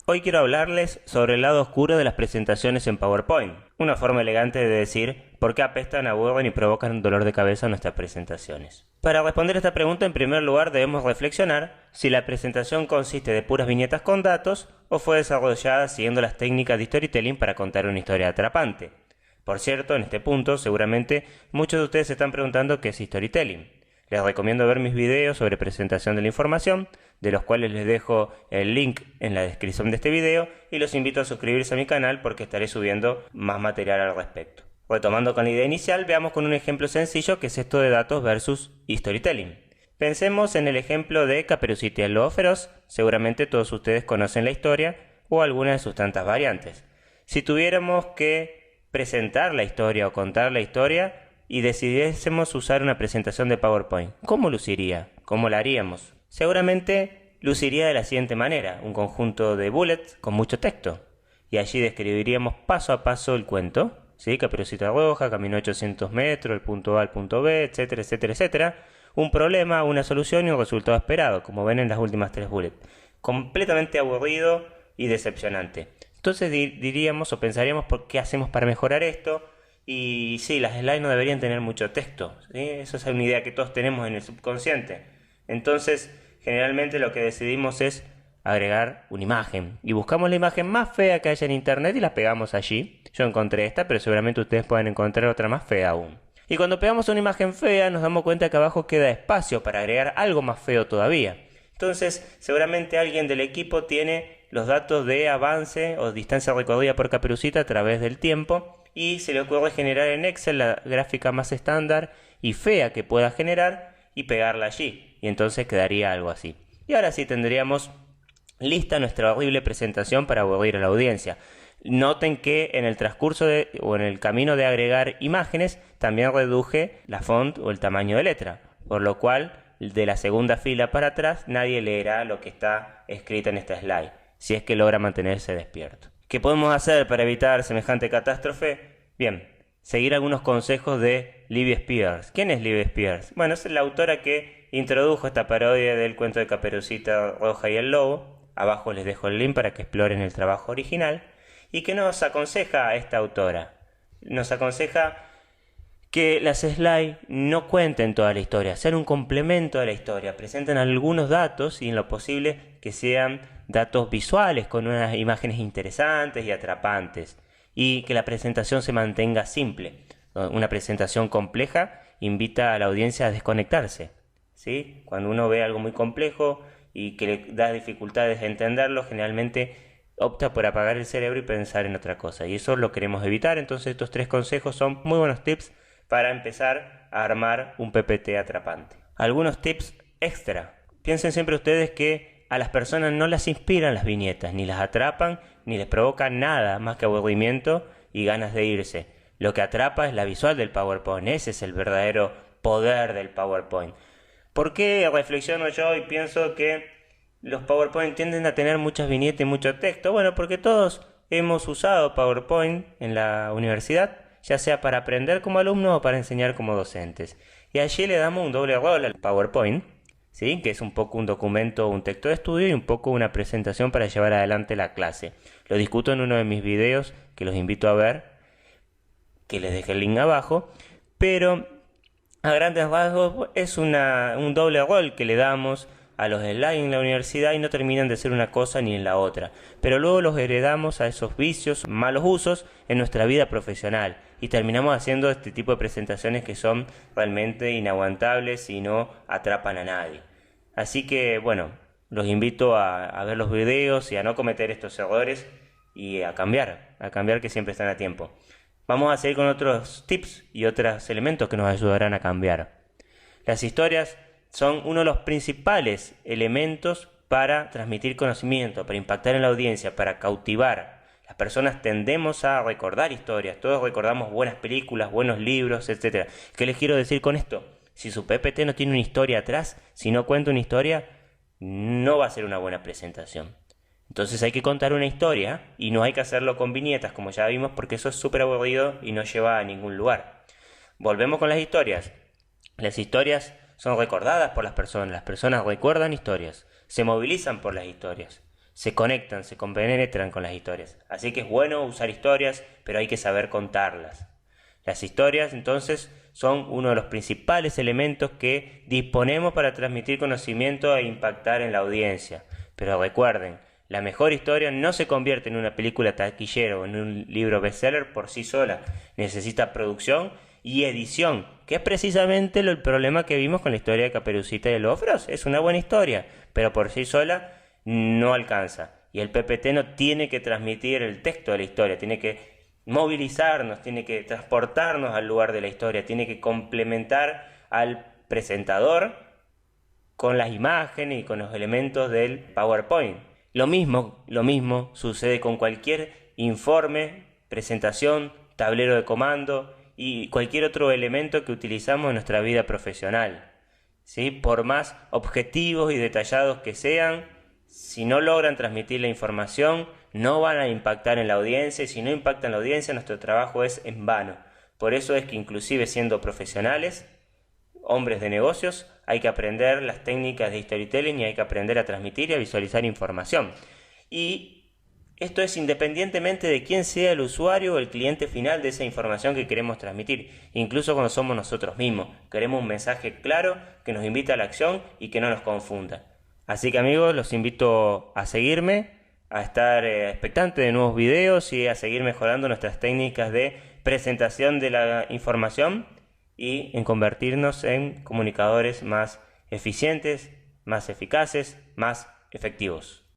Hoy quiero hablarles sobre el lado oscuro de las presentaciones en PowerPoint, una forma elegante de decir por qué apestan, aburren y provocan un dolor de cabeza nuestras presentaciones. Para responder esta pregunta, en primer lugar debemos reflexionar si la presentación consiste de puras viñetas con datos o fue desarrollada siguiendo las técnicas de storytelling para contar una historia atrapante. Por cierto, en este punto seguramente muchos de ustedes se están preguntando qué es storytelling. Les recomiendo ver mis videos sobre presentación de la información, de los cuales les dejo el link en la descripción de este video, y los invito a suscribirse a mi canal porque estaré subiendo más material al respecto. Retomando con la idea inicial, veamos con un ejemplo sencillo que es esto de datos versus storytelling. Pensemos en el ejemplo de Caperucita y el Lobo Feroz. Seguramente todos ustedes conocen la historia o alguna de sus tantas variantes. Si tuviéramos que presentar la historia o contar la historia y decidiésemos usar una presentación de PowerPoint, ¿cómo luciría? ¿Cómo la haríamos? Seguramente luciría de la siguiente manera: un conjunto de bullets con mucho texto, y allí describiríamos paso a paso el cuento, ¿sí? Caperucita Roja caminó 800 metros, el punto A al punto B, etcétera, etcétera, etcétera. Un problema, una solución y un resultado esperado, como ven en las últimas 3 bullets. Completamente aburrido y decepcionante. Entonces diríamos o pensaríamos por qué hacemos para mejorar esto. Y sí, las slides no deberían tener mucho texto, ¿sí? Eso es una idea que todos tenemos en el subconsciente. Entonces, generalmente lo que decidimos es agregar una imagen. Y buscamos la imagen más fea que haya en internet y la pegamos allí. Yo encontré esta, pero seguramente ustedes pueden encontrar otra más fea aún. Y cuando pegamos una imagen fea, nos damos cuenta que abajo queda espacio para agregar algo más feo todavía. Entonces, seguramente alguien del equipo tiene los datos de avance o distancia recorrida por Caperucita a través del tiempo, y se le ocurre generar en Excel la gráfica más estándar y fea que pueda generar y pegarla allí, y entonces quedaría algo así. Y ahora sí tendríamos lista nuestra horrible presentación para aburrir a la audiencia. Noten que en el transcurso o en el camino de agregar imágenes también reduje la font o el tamaño de letra, por lo cual de la segunda fila para atrás nadie leerá lo que está escrito en esta slide, si es que logra mantenerse despierto. ¿Qué podemos hacer para evitar semejante catástrofe? Bien, seguir algunos consejos de Libby Spears. ¿Quién es Libby Spears? Bueno, es la autora que introdujo esta parodia del cuento de Caperucita Roja y el Lobo. Abajo les dejo el link para que exploren el trabajo original. ¿Y qué nos aconseja esta autora? Nos aconseja que las slides no cuenten toda la historia, sean un complemento de la historia, presenten algunos datos y en lo posible que sean datos visuales con unas imágenes interesantes y atrapantes, y que la presentación se mantenga simple. Una presentación compleja invita a la audiencia a desconectarse, ¿sí? Cuando uno ve algo muy complejo y que le da dificultades de entenderlo, generalmente opta por apagar el cerebro y pensar en otra cosa, y eso lo queremos evitar. Entonces estos 3 consejos son muy buenos tips para empezar a armar un PPT atrapante. Algunos tips extra. Piensen siempre ustedes que a las personas no las inspiran las viñetas, ni las atrapan, ni les provocan nada más que aburrimiento y ganas de irse. Lo que atrapa es la visual del PowerPoint. Ese es el verdadero poder del PowerPoint. ¿Por qué reflexiono yo y pienso que los PowerPoint tienden a tener muchas viñetas y mucho texto? Bueno, porque todos hemos usado PowerPoint en la universidad, ya sea para aprender como alumnos o para enseñar como docentes. Y allí le damos un doble rol al PowerPoint, ¿sí? Que es un poco un documento, un texto de estudio y un poco una presentación para llevar adelante la clase. Lo discuto en uno de mis videos que los invito a ver, que les dejé el link abajo, pero a grandes rasgos es un doble rol que le damos a los slides en la universidad y no terminan de ser una cosa ni en la otra, pero luego los heredamos a esos vicios, malos usos en nuestra vida profesional y terminamos haciendo este tipo de presentaciones que son realmente inaguantables y no atrapan a nadie. Así que bueno, los invito a ver los videos y a no cometer estos errores y a cambiar que siempre están a tiempo. Vamos a seguir con otros tips y otros elementos que nos ayudarán a cambiar. Las historias son uno de los principales elementos para transmitir conocimiento, para impactar en la audiencia, para cautivar. Las personas tendemos a recordar historias, todos recordamos buenas películas, buenos libros, etc. ¿Qué les quiero decir con esto? Si su PPT no tiene una historia atrás, si no cuenta una historia, no va a ser una buena presentación. Entonces hay que contar una historia y no hay que hacerlo con viñetas, como ya vimos, porque eso es súper aburrido y no lleva a ningún lugar. Volvemos con las historias. Las historias son recordadas por las personas recuerdan historias, se movilizan por las historias. se conectan, se compenetran con las historias. Así que es bueno usar historias, pero hay que saber contarlas. Las historias, entonces, son uno de los principales elementos que disponemos para transmitir conocimiento e impactar en la audiencia. Pero recuerden, la mejor historia no se convierte en una película taquillera o en un libro bestseller por sí sola. Necesita producción y edición, que es precisamente el problema que vimos con la historia de Caperucita y el Lobo Feroz. Es una buena historia, pero por sí sola no alcanza. Y el PPT no tiene que transmitir el texto de la historia, tiene que movilizarnos, tiene que transportarnos al lugar de la historia, tiene que complementar al presentador con las imágenes y con los elementos del PowerPoint. Lo mismo sucede con cualquier informe, presentación, tablero de comando y cualquier otro elemento que utilizamos en nuestra vida profesional. ¿Sí? Por más objetivos y detallados que sean, si no logran transmitir la información, no van a impactar en la audiencia, y si no impactan en la audiencia, nuestro trabajo es en vano. Por eso es que inclusive siendo profesionales, hombres de negocios, hay que aprender las técnicas de storytelling y hay que aprender a transmitir y a visualizar información. Y esto es independientemente de quién sea el usuario o el cliente final de esa información que queremos transmitir. Incluso cuando somos nosotros mismos, queremos un mensaje claro que nos invita a la acción y que no nos confunda. Así que amigos, los invito a seguirme, a estar expectantes de nuevos videos y a seguir mejorando nuestras técnicas de presentación de la información y en convertirnos en comunicadores más eficientes, más eficaces, más efectivos.